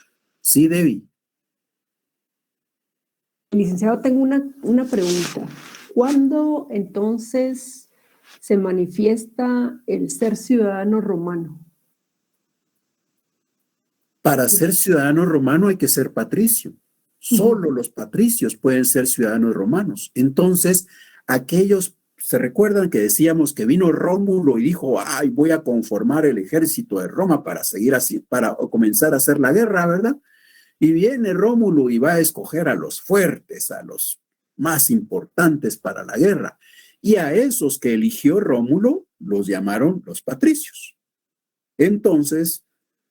Sí, Debbie. Licenciado, tengo una pregunta. ¿Cuándo entonces se manifiesta el ser ciudadano romano? Para ser ciudadano romano hay que ser patricio. Solo los patricios pueden ser ciudadanos romanos. Entonces, aquellos, ¿se recuerdan que decíamos que vino Rómulo y dijo, ay, voy a conformar el ejército de Roma para seguir así, para comenzar a hacer la guerra, ¿verdad? Y viene Rómulo y va a escoger a los fuertes, a los más importantes para la guerra. Y a esos que eligió Rómulo los llamaron los patricios. Entonces,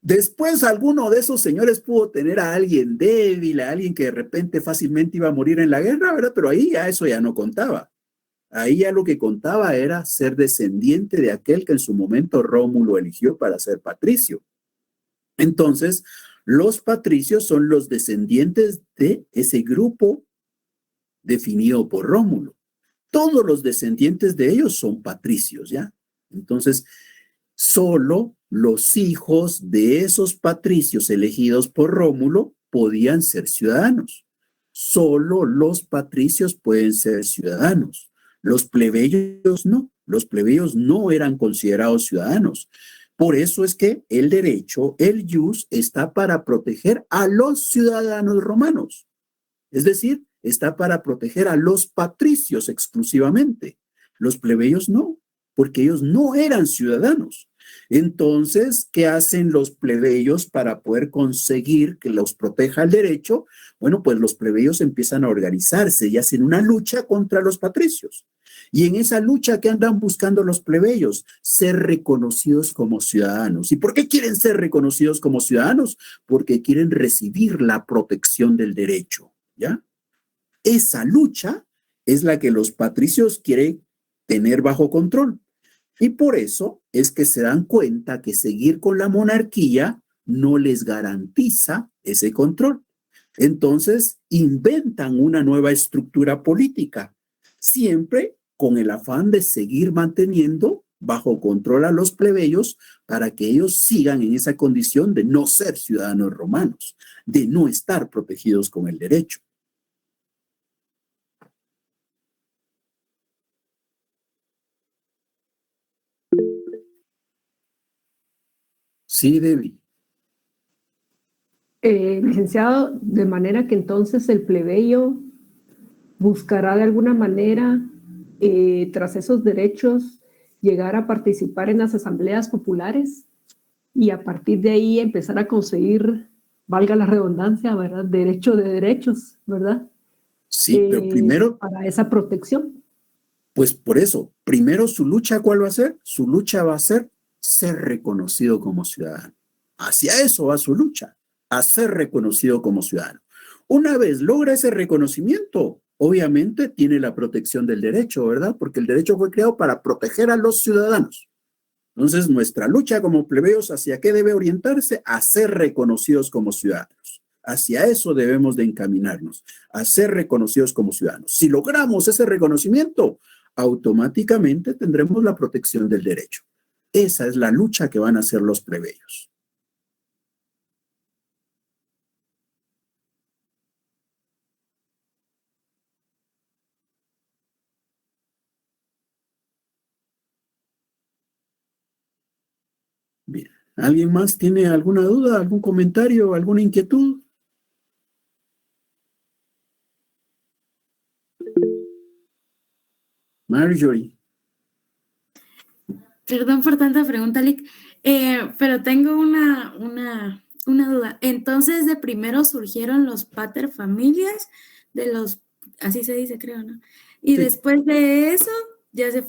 después alguno de esos señores pudo tener a alguien débil, a alguien que de repente fácilmente iba a morir en la guerra, ¿verdad? Pero ahí ya eso ya no contaba. Ahí ya lo que contaba era ser descendiente de aquel que en su momento Rómulo eligió para ser patricio. Entonces, los patricios son los descendientes de ese grupo definido por Rómulo. Todos los descendientes de ellos son patricios, ¿ya? Entonces, solo los hijos de esos patricios elegidos por Rómulo podían ser ciudadanos. Solo los patricios pueden ser ciudadanos. Los plebeyos no. Los plebeyos no eran considerados ciudadanos. Por eso es que el derecho, el ius, está para proteger a los ciudadanos romanos. Es decir, está para proteger a los patricios exclusivamente. Los plebeyos no, porque ellos no eran ciudadanos. Entonces, ¿qué hacen los plebeyos para poder conseguir que los proteja el derecho? Bueno, pues los plebeyos empiezan a organizarse y hacen una lucha contra los patricios. Y en esa lucha, ¿qué andan buscando los plebeyos? Ser reconocidos como ciudadanos. ¿Y por qué quieren ser reconocidos como ciudadanos? Porque quieren recibir la protección del derecho, ¿ya? Esa lucha es la que los patricios quieren tener bajo control. Y por eso es que se dan cuenta que seguir con la monarquía no les garantiza ese control. Entonces inventan una nueva estructura política, siempre con el afán de seguir manteniendo bajo control a los plebeyos para que ellos sigan en esa condición de no ser ciudadanos romanos, de no estar protegidos con el derecho. Sí, Debbie. Licenciado, de manera que entonces el plebeyo buscará de alguna manera, tras esos derechos, llegar a participar en las asambleas populares y a partir de ahí empezar a conseguir, valga la redundancia, ¿verdad? Derecho de derechos, ¿verdad? Sí, pero primero, para esa protección. pues por eso, primero su lucha, ¿cuál va a ser? Su lucha va a ser reconocido como ciudadano. Hacia eso va su lucha, a ser reconocido como ciudadano. Una vez logra ese reconocimiento, obviamente tiene la protección del derecho, ¿verdad? Porque el derecho fue creado para proteger a los ciudadanos. Entonces, nuestra lucha como plebeyos, ¿hacia qué debe orientarse? A ser reconocidos como ciudadanos. Hacia eso debemos de encaminarnos, a ser reconocidos como ciudadanos. Si logramos ese reconocimiento, automáticamente tendremos la protección del derecho. Esa es la lucha que van a hacer los plebeyos. Bien. ¿Alguien más tiene alguna duda, algún comentario, alguna inquietud? Marjorie. Perdón por tanta pregunta, Lick, pero tengo una duda. Entonces, de primero surgieron los paterfamilias, así se dice, creo, ¿no? Y Sí. después de eso, ya se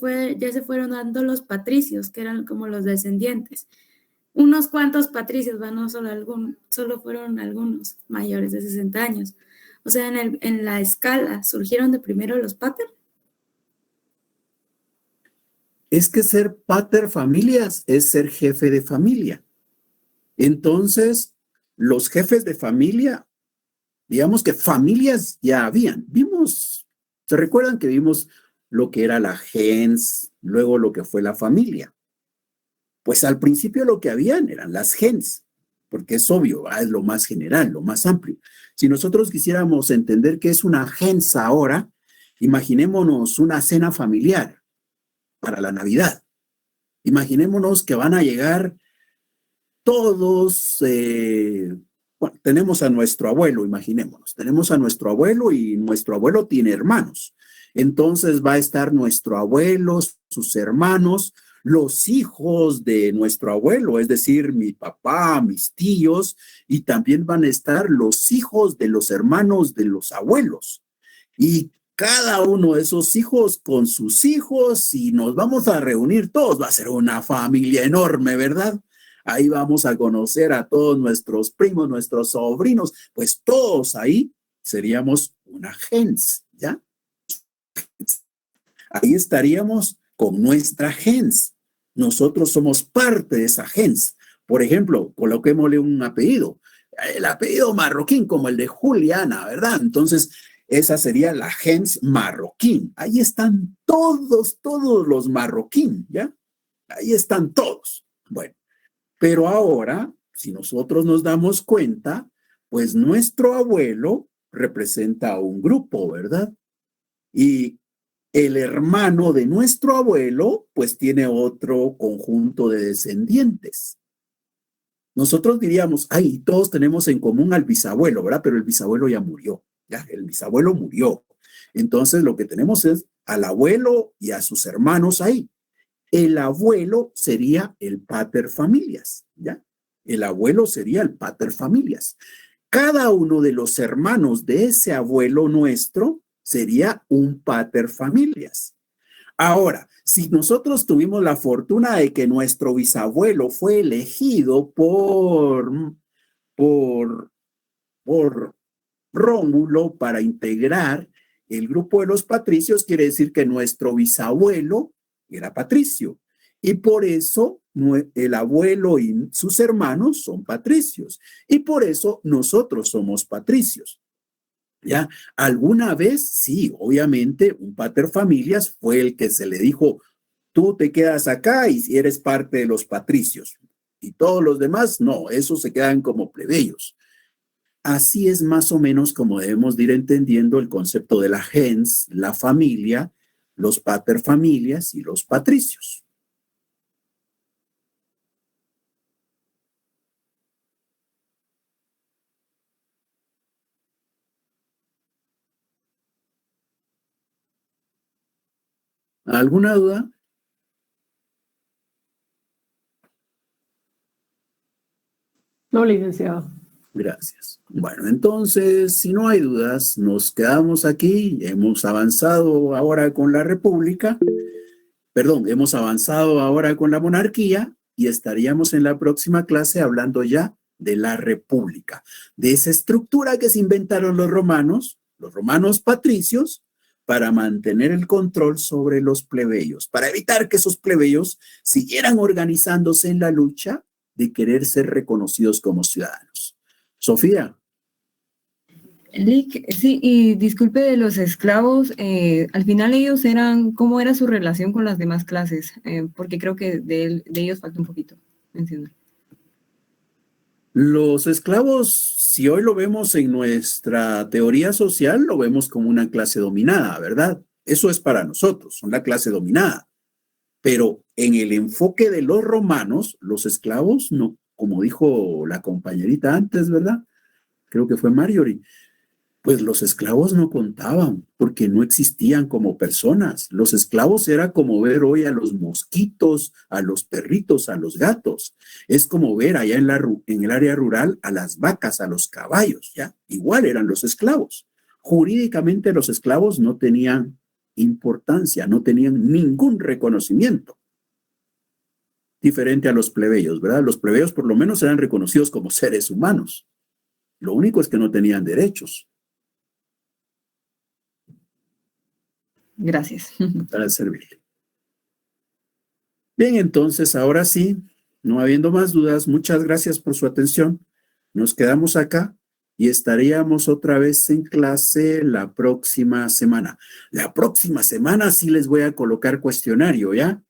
fueron dando los patricios, que eran como los descendientes. Unos cuantos patricios, no solo fueron algunos mayores de 60 años. O sea, en la escala, ¿surgieron de primero los pater? Es que ser pater familias es ser jefe de familia. Entonces, los jefes de familia, digamos que familias ya habían. ¿Se recuerdan que vimos lo que era la gens, luego lo que fue la familia? Pues al principio lo que habían eran las gens, porque es obvio, es lo más general, lo más amplio. Si nosotros quisiéramos entender qué es una gens ahora, imaginémonos una cena familiar para la Navidad. Imaginémonos que van a llegar todos, bueno, tenemos a nuestro abuelo, imaginémonos, tenemos a nuestro abuelo y nuestro abuelo tiene hermanos. Entonces va a estar nuestro abuelo, sus hermanos, los hijos de nuestro abuelo, es decir, mi papá, mis tíos, y también van a estar los hijos de los hermanos de los abuelos. Y cada uno de esos hijos con sus hijos y nos vamos a reunir todos. Va a ser una familia enorme, ¿verdad? Ahí vamos a conocer a todos nuestros primos, nuestros sobrinos, pues todos ahí seríamos una gens, ¿ya? Ahí estaríamos con nuestra gens. Nosotros somos parte de esa gens. Por ejemplo, coloquémosle un apellido. El apellido marroquín, como el de Juliana, ¿verdad? Entonces, esa sería la gens marroquín. Ahí están todos los marroquín, ¿ya? Ahí están todos. Bueno, pero ahora, si nosotros nos damos cuenta, pues nuestro abuelo representa a un grupo, ¿verdad? Y el hermano de nuestro abuelo, pues tiene otro conjunto de descendientes. Nosotros diríamos, ay, todos tenemos en común al bisabuelo, ¿verdad? Pero el bisabuelo ya murió. Ya, el bisabuelo murió. Entonces lo que tenemos es al abuelo y a sus hermanos ahí. El abuelo sería el pater familias, ¿ya? El abuelo sería el pater familias. Cada uno de los hermanos de ese abuelo nuestro sería un pater familias. Ahora, si nosotros tuvimos la fortuna de que nuestro bisabuelo fue elegido por Rómulo para integrar el grupo de los patricios, quiere decir que nuestro bisabuelo era patricio y por eso el abuelo y sus hermanos son patricios y por eso nosotros somos patricios. ¿Ya? Alguna vez, sí, obviamente, un pater familias fue el que se le dijo, tú te quedas acá y eres parte de los patricios. Y todos los demás, no, esos se quedan como plebeyos. Así es más o menos como debemos de ir entendiendo el concepto de la gens, la familia, los paterfamilias y los patricios. ¿Alguna duda? No, licenciado. Gracias. Bueno, entonces, si no hay dudas, nos quedamos aquí. Hemos avanzado ahora con la República. Perdón, hemos avanzado ahora con la monarquía y estaríamos en la próxima clase hablando ya de la República, de esa estructura que se inventaron los romanos patricios, para mantener el control sobre los plebeyos, para evitar que esos plebeyos siguieran organizándose en la lucha de querer ser reconocidos como ciudadanos. Sofía. Lick, sí, y disculpe de los esclavos, al final ellos eran, ¿cómo era su relación con las demás clases? Porque creo que de ellos falta un poquito mencionar. Los esclavos, si hoy lo vemos en nuestra teoría social, lo vemos como una clase dominada, ¿verdad? Eso es para nosotros, son la clase dominada. Pero en el enfoque de los romanos, los esclavos no, como dijo la compañerita antes, ¿verdad? Creo que fue Marjorie. Pues los esclavos no contaban porque no existían como personas. Los esclavos era como ver hoy a los mosquitos, a los perritos, a los gatos. Es como ver allá en el área rural a las vacas, a los caballos, ¿ya? Igual eran los esclavos. Jurídicamente los esclavos no tenían importancia, no tenían ningún reconocimiento. Diferente a los plebeyos, ¿verdad? Los plebeyos por lo menos eran reconocidos como seres humanos. Lo único es que no tenían derechos. Gracias. Para servirle. Bien, entonces, ahora sí, no habiendo más dudas, muchas gracias por su atención. Nos quedamos acá y estaríamos otra vez en clase la próxima semana. La próxima semana sí les voy a colocar cuestionario, ¿ya?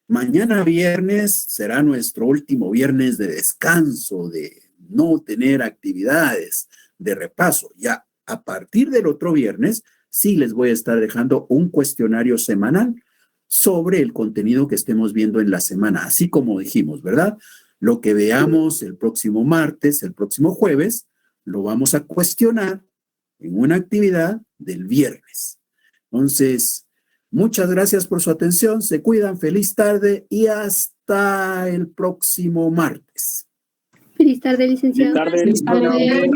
Mañana viernes será nuestro último viernes de descanso, de no tener actividades, de repaso. Ya a partir del otro viernes sí les voy a estar dejando un cuestionario semanal sobre el contenido que estemos viendo en la semana, así como dijimos, ¿verdad? Lo que veamos el próximo martes, el próximo jueves, lo vamos a cuestionar en una actividad del viernes. Entonces, muchas gracias por su atención, se cuidan, feliz tarde y hasta el próximo martes. Feliz tarde, licenciado. Feliz tarde.